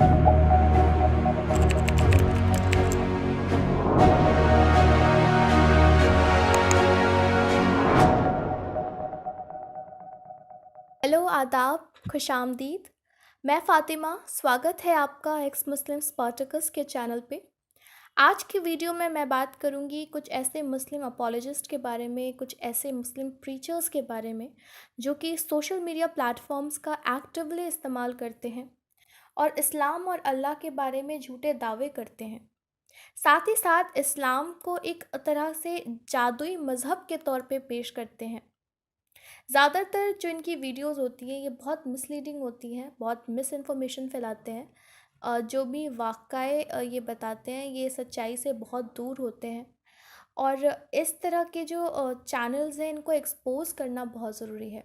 Hello, आदाब, खुशामदीद। मैं फ़ातिमा, स्वागत है आपका एक्स मुस्लिम स्पार्टकस के चैनल पे। आज की वीडियो में मैं बात करूँगी कुछ ऐसे मुस्लिम अपोलोजिस्ट के बारे में, कुछ ऐसे मुस्लिम प्रीचर्स के बारे में, जो कि सोशल मीडिया प्लेटफ़ॉर्म्स का एक्टिवली इस्तेमाल करते हैं और इस्लाम और अल्लाह के बारे में झूठे दावे करते हैं। साथ ही साथ इस्लाम को एक तरह से जादुई मज़हब के तौर पे पेश करते हैं। ज़्यादातर जो इनकी वीडियोज़ होती हैं ये बहुत मिसलीडिंग होती हैं, बहुत मिस इन्फॉर्मेशन फैलाते हैं। जो भी वाक़ये ये बताते हैं ये सच्चाई से बहुत दूर होते हैं और इस तरह के जो चैनल्स हैं इनको एक्सपोज़ करना बहुत ज़रूरी है।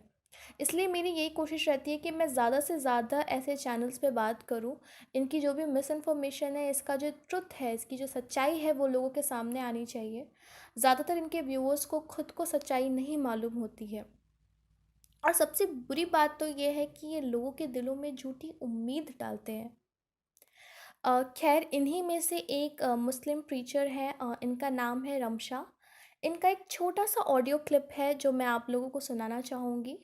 इसलिए मेरी यही कोशिश रहती है कि मैं ज़्यादा से ज़्यादा ऐसे चैनल्स पे बात करूं, इनकी जो भी मिस इन्फॉर्मेशन है, इसका जो ट्रुथ है, इसकी जो सच्चाई है वो लोगों के सामने आनी चाहिए। ज़्यादातर इनके व्यूअर्स को खुद को सच्चाई नहीं मालूम होती है। और सबसे बुरी बात तो ये है कि ये लोगों के दिलों में झूठी उम्मीद डालते हैं। खैर इन्हीं में से एक मुस्लिम प्रीचर हैं, इनका नाम है रमशा। इनका एक छोटा सा ऑडियो क्लिप है जो मैं आप लोगों को सुनाना चाहूँगी।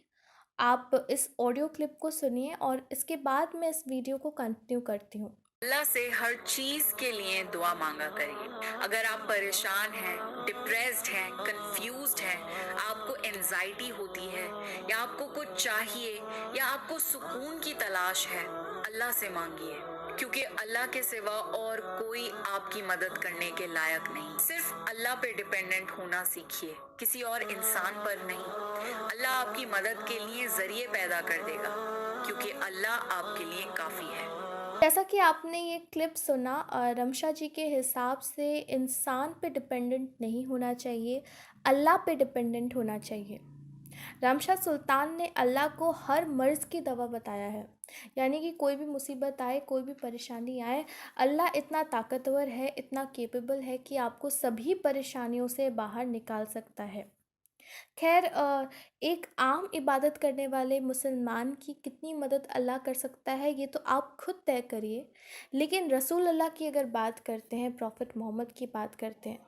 आप इस ऑडियो क्लिप को सुनिए और इसके बाद मैं इस वीडियो को कंटिन्यू करती हूँ। अल्लाह से हर चीज के लिए दुआ मांगा करिए। अगर आप परेशान हैं, डिप्रेस्ड हैं, कंफ्यूज्ड हैं, आपको एंजाइटी होती है या आपको कुछ चाहिए या आपको सुकून की तलाश है, अल्लाह से मांगिए, क्योंकि अल्लाह के सिवा और कोई आपकी मदद करने के लायक नहीं। सिर्फ अल्लाह पे डिपेंडेंट होना सीखिए, किसी और इंसान पर नहीं। अल्लाह आपकी मदद के लिए जरिए पैदा कर देगा, क्योंकि अल्लाह आपके लिए काफी है। जैसा कि आपने ये क्लिप सुना, रमशा जी के हिसाब से इंसान पे डिपेंडेंट नहीं होना चाहिए, अल्लाह पे डिपेंडेंट होना चाहिए। रामशाह सुल्तान ने अल्लाह को हर मर्ज़ की दवा बताया है। यानी कि कोई भी मुसीबत आए, कोई भी परेशानी आए, अल्लाह इतना ताकतवर है, इतना कैपेबल है कि आपको सभी परेशानियों से बाहर निकाल सकता है। खैर, एक आम इबादत करने वाले मुसलमान की कितनी मदद अल्लाह कर सकता है ये तो आप खुद तय करिए। लेकिन रसूल अल्लाह की अगर बात करते हैं, प्रॉफिट मोहम्मद की बात करते हैं,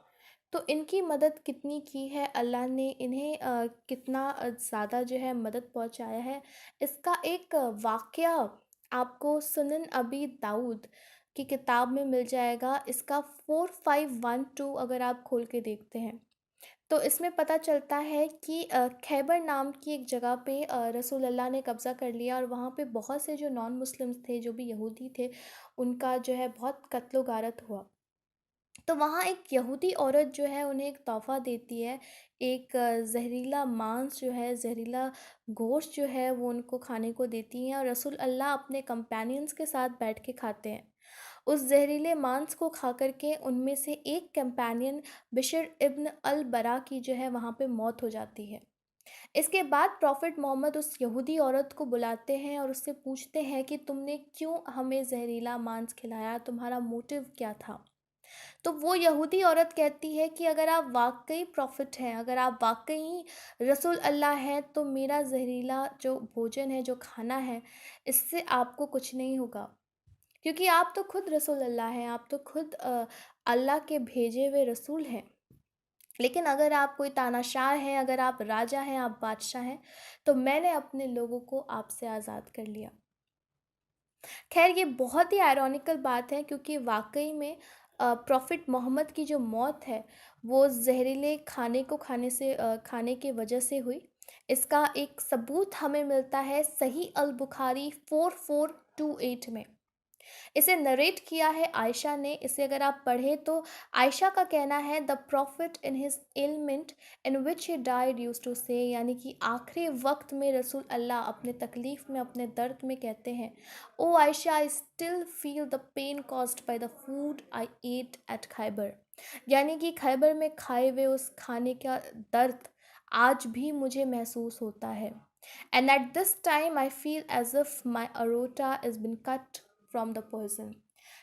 तो इनकी मदद कितनी की है अल्लाह ने, इन्हें कितना ज़्यादा जो है मदद पहुंचाया है, इसका एक वाक़या आपको सुनन अबी दाऊद की किताब में मिल जाएगा। इसका 4512 अगर आप खोल के देखते हैं तो इसमें पता चलता है कि खैबर नाम की एक जगह पे रसूल अल्लाह ने कब्ज़ा कर लिया और वहाँ पे बहुत से जो नॉन मुस्लिम्स थे, जो भी यहूदी थे, उनका जो है बहुत कत्लो गारत हुआ। तो वहाँ एक यहूदी औरत जो है उन्हें एक तोहफ़ा देती है, एक ज़हरीला मांस जो है, ज़हरीला गोश्त जो है वो उनको खाने को देती हैं और रसूल अल्लाह अपने कंपेनियंस के साथ बैठ के खाते हैं। उस ज़हरीले मांस को खा कर के उनमें से एक कंपेनियन बिशर इब्न अल बरा की जो है वहाँ पे मौत हो जाती है। इसके बाद प्रॉफिट मोहम्मद उस यहूदी औरत को बुलाते हैं और उससे पूछते हैं कि तुमने क्यों हमें ज़हरीला मांस खिलाया, तुम्हारा मोटिव क्या था? तो वो यहूदी औरत कहती है कि अगर आप वाक़ई प्रॉफ़िट हैं, अगर आप वाक़ई रसूल अल्लाह हैं, तो मेरा ज़हरीला जो भोजन है, जो खाना है, इससे आपको कुछ नहीं होगा। क्योंकि आप तो खुद रसूल अल्लाह हैं, आप तो खुद अल्लाह के भेजे हुए रसूल हैं। लेकिन अगर आप कोई तानाशाह हैं, अगर आप राजा हैं, आप बादशाह हैं, तो मैंने अपने लोगों को आपसे आज़ाद कर लिया। ख़ैर ये बहुत ही आयरॉनिकल बात है क्योंकि वाक़ई में प्रॉफ़िट मोहम्मद की जो मौत है वो ज़हरीले खाने को खाने की वजह से हुई। इसका एक सबूत हमें मिलता है सही अल बुखारी 4428 में। इसे नरेट किया है आयशा ने। इसे अगर आप पढ़ें तो आयशा का कहना है the prophet in his ailment in which he died use to say, यानी कि आखिरी वक्त में रसूल अल्लाह अपने तकलीफ़ में, अपने दर्द में कहते हैं, O Aisha, I still feel the pain caused by the food I ate at Khaybar. यानी कि खैबर में खाए हुए उस खाने का दर्द आज भी मुझे महसूस होता है। And at this time I feel as if my aorta is been cut from the poison.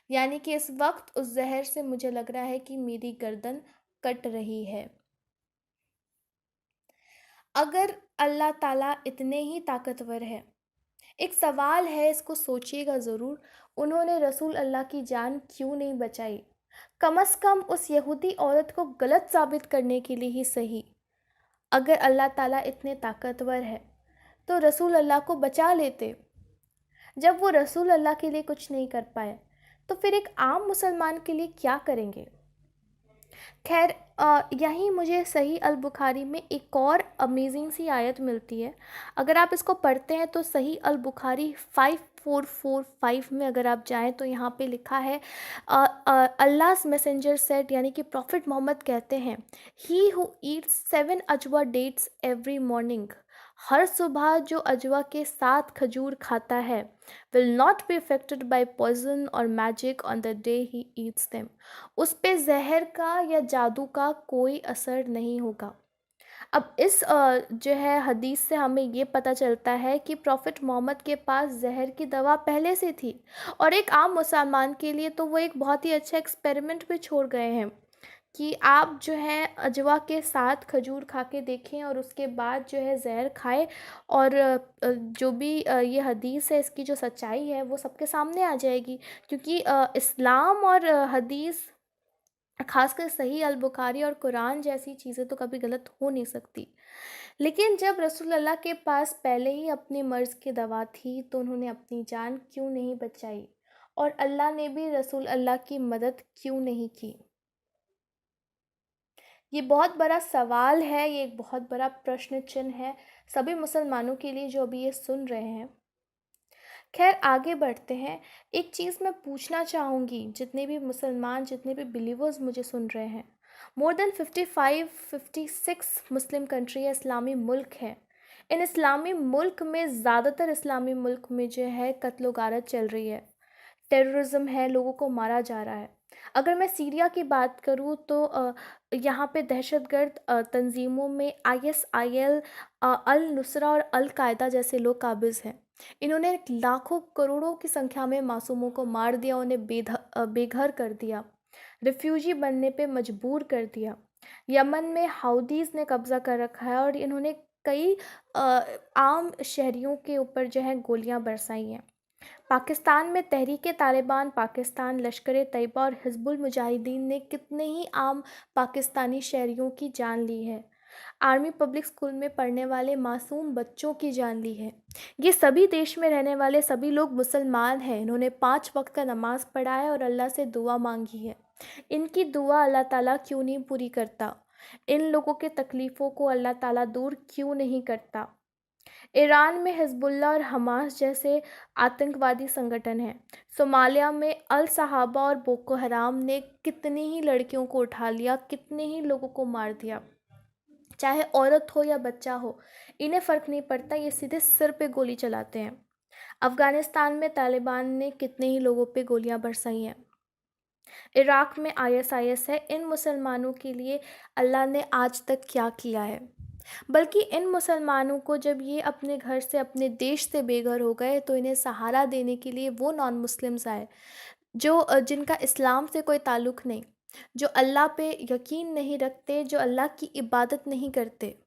यानी कि इस वक्त उस जहर से मुझे लग रहा है कि मेरी गर्दन कट रही है। अगर अल्लाह ताला इतने ही ताकतवर है, एक सवाल है, इसको सोचिएगा ज़रूर, उन्होंने रसूल अल्लाह की जान क्यों नहीं बचाई? कम से कम उस यहूदी औरत को गलत साबित करने के लिए ही सही। अगर अल्लाह ताला इतने ताकतवर है तो रसूल अल्लाह को बचा लेते। जब वो रसूल अल्लाह के लिए कुछ नहीं कर पाए तो फिर एक आम मुसलमान के लिए क्या करेंगे? खैर, यहीं मुझे सही अल बुखारी में एक और अमेजिंग सी आयत मिलती है। अगर आप इसको पढ़ते हैं तो सही अल बुखारी 5445 में अगर आप जाएं तो यहाँ पे लिखा है, अल्लाह's मैसेंजर सेड, यानी कि प्रॉफिट मोहम्मद कहते हैं, he who eats 7 dates every morning, हर सुबह जो अजवा के 7 खजूर खाता है, will not be affected by poison or magic on the day he eats them, उस पे जहर का या जादू का कोई असर नहीं होगा। अब इस जो है हदीस से हमें ये पता चलता है कि प्रॉफिट मोहम्मद के पास जहर की दवा पहले से थी, और एक आम मुसलमान के लिए तो वो एक बहुत ही अच्छा एक्सपेरिमेंट भी छोड़ गए हैं कि आप जो है अजवा के साथ खजूर खा के देखें और उसके बाद जो है जहर खाएं, और जो भी ये हदीस है इसकी जो सच्चाई है वो सबके सामने आ जाएगी, क्योंकि इस्लाम और हदीस, खासकर सही अल बुखारी और कुरान जैसी चीज़ें तो कभी गलत हो नहीं सकती। लेकिन जब रसूल अल्लाह के पास पहले ही अपने मर्ज़ की दवा थी तो उन्होंने अपनी जान क्यों नहीं बचाई, और अल्लाह ने भी रसूल अल्लाह की मदद क्यों नहीं की? ये बहुत बड़ा सवाल है, ये एक बहुत बड़ा प्रश्न चिन्ह है सभी मुसलमानों के लिए जो अभी ये सुन रहे हैं। खैर, आगे बढ़ते हैं। एक चीज़ मैं पूछना चाहूँगी, जितने भी मुसलमान, जितने भी बिलीवर्स मुझे सुन रहे हैं, मोर देन 56 मुस्लिम कंट्री है, इस्लामी मुल्क है। इन इस्लामी मुल्क में, ज़्यादातर इस्लामी मुल्क में जो है कत्ल गारत चल रही है, टेररिज्म है, लोगों को मारा जा रहा है। अगर मैं सीरिया की बात करूँ तो यहाँ पे दहशतगर्द तंजीमों में ISIL, अल नुसरा और अल कायदा जैसे लोग काबिज़ हैं। इन्होंने लाखों करोड़ों की संख्या में मासूमों को मार दिया, उन्हें बेघर कर दिया, रिफ्यूजी बनने पे मजबूर कर दिया। यमन में हाउदीज़ ने कब्ज़ा कर रखा है और इन्होंने कई आम शहरियों के ऊपर जो है गोलियां बरसाई हैं। पाकिस्तान में तहरीक तालिबान पाकिस्तान, लश्कर तैयबा और हिजबुल मुजाहिदीन ने कितने ही आम पाकिस्तानी शहरियों की जान ली है। आर्मी पब्लिक स्कूल में पढ़ने वाले मासूम बच्चों की जान ली है। ये सभी देश में रहने वाले सभी लोग मुसलमान हैं। इन्होंने 5 वक्त का नमाज़ पढ़ा है और अल्लाह से दुआ मांगी है। इनकी दुआ अल्लाह ताला क्यों नहीं पूरी करता? इन लोगों के तकलीफ़ों को अल्लाह ताला दूर क्यों नहीं करता? ईरान में हिजबुल्लाह और हमास जैसे आतंकवादी संगठन हैं। सोमालिया में अल सहाबा और बोको हराम ने कितनी ही लड़कियों को उठा लिया, कितने ही लोगों को मार दिया, चाहे औरत हो या बच्चा हो, इन्हें फ़र्क नहीं पड़ता, ये सीधे सिर पे गोली चलाते हैं। अफ़गानिस्तान में तालिबान ने कितने ही लोगों पे गोलियां बरसाई हैं। इराक़ में ISIS है। इन मुसलमानों के लिए अल्लाह ने आज तक क्या किया है? बल्कि इन मुसलमानों को जब ये अपने घर से, अपने देश से बेघर हो गए तो इन्हें सहारा देने के लिए वो नॉन मुस्लिम्स आए जो जिनका इस्लाम से कोई ताल्लुक़ नहीं, जो अल्लाह पे यकीन नहीं रखते, जो अल्लाह की इबादत नहीं करते।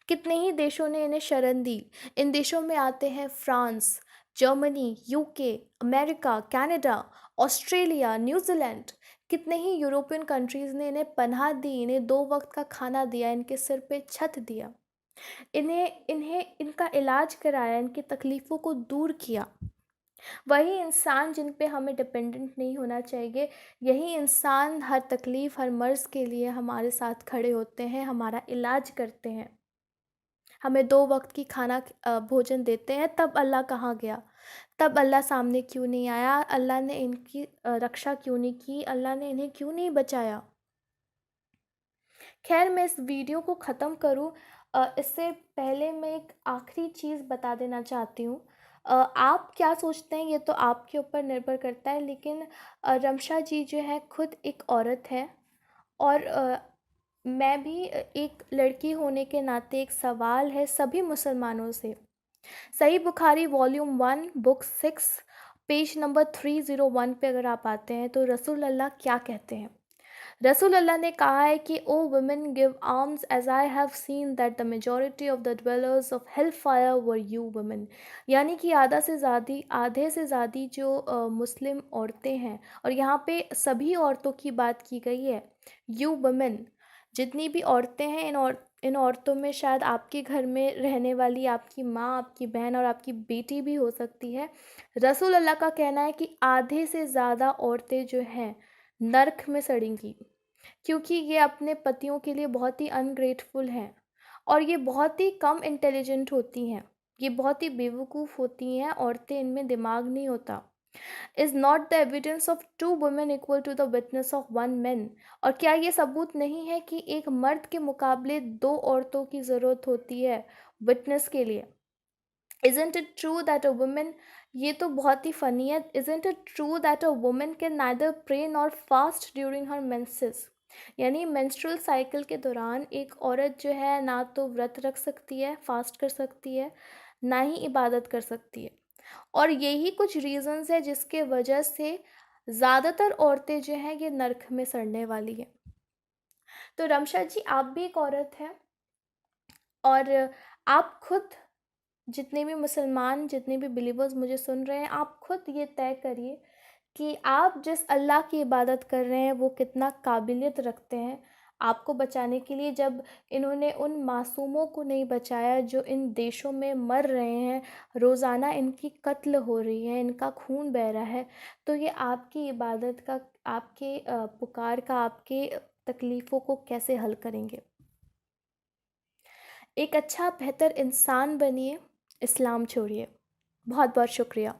कितने ही देशों ने इन्हें शरण दी। इन देशों में आते हैं France, Germany, UK, America, Canada, Australia, New Zealand. कितने ही यूरोपियन कंट्रीज़ ने इन्हें पनाह दी, इन्हें 2 वक्त का खाना दिया, इनके सिर पे छत दिया, इन्हें इन्हें इनका इलाज कराया, इनकी तकलीफ़ों को दूर किया। वही इंसान जिन पे हमें डिपेंडेंट नहीं होना चाहिए, यही इंसान हर तकलीफ़, हर मर्ज़ के लिए हमारे साथ खड़े होते हैं, हमारा इलाज करते हैं, हमें 2 वक्त की खाना भोजन देते हैं। तब अल्लाह कहाँ गया? तब अल्लाह सामने क्यों नहीं आया? अल्लाह ने इनकी रक्षा क्यों नहीं की? अल्लाह ने इन्हें क्यों नहीं बचाया? खैर, मैं इस वीडियो को ख़त्म करूँ इससे पहले मैं एक आखिरी चीज़ बता देना चाहती हूँ। आप क्या सोचते हैं ये तो आपके ऊपर निर्भर करता है, लेकिन रमशा जी जो है खुद एक औरत है, और मैं भी एक लड़की होने के नाते एक सवाल है सभी मुसलमानों से। सही Bukhari volume 1 book 6 page number 301 पे अगर आप आते हैं तो रसूल अल्लाह क्या कहते हैं? रसूल अल्लाह ने कहा है कि O women give alms as I have seen that the majority of the dwellers of hell fire were you women. यानी कि आधे से ज़्यादा जो मुस्लिम औरतें हैं, और यहाँ पे सभी औरतों की बात की गई है, यू वुमेन, जितनी भी औरतें हैं, इन औरतों में शायद आपके घर में रहने वाली आपकी माँ, आपकी बहन और आपकी बेटी भी हो सकती है। रसूल अल्लाह का कहना है कि आधे से ज़्यादा औरतें जो हैं नर्क में सड़ेंगी, क्योंकि ये अपने पतियों के लिए बहुत ही अनग्रेटफुल हैं, और ये बहुत ही कम इंटेलिजेंट होती हैं, ये बहुत ही बेवकूफ़ होती हैं औरतें, इनमें दिमाग नहीं होता। Is not the evidence of two women equal to the witness of one man. और क्या ये सबूत नहीं है कि एक मर्द के मुकाबले दो औरतों की ज़रूरत होती है विटनेस के लिए। Isn't it true that a woman, ये तो बहुत ही फ़नी है, isn't it true that a woman can neither pray nor fast during her menses। यानी मेंस्ट्रुअल साइकिल के दौरान एक औरत जो है ना तो व्रत रख सकती है, फास्ट कर सकती है, ना ही इबादत कर सकती है। और यही कुछ रीज़न्स है जिसके वजह से ज़्यादातर औरतें जो हैं ये नर्क में सड़ने वाली हैं। तो रमशा जी, आप भी एक औरत हैं, और आप खुद, जितने भी मुसलमान, जितने भी बिलीवर्स मुझे सुन रहे हैं, आप खुद ये तय करिए कि आप जिस अल्लाह की इबादत कर रहे हैं वो कितना काबिलियत रखते हैं आपको बचाने के लिए। जब इन्होंने उन मासूमों को नहीं बचाया जो इन देशों में मर रहे हैं, रोज़ाना इनकी कत्ल हो रही है, इनका खून बह रहा है, तो ये आपकी इबादत का, आपके पुकार का, आपके तकलीफ़ों को कैसे हल करेंगे। एक अच्छा बेहतर इंसान बनिए, इस्लाम छोड़िए। बहुत बहुत शुक्रिया।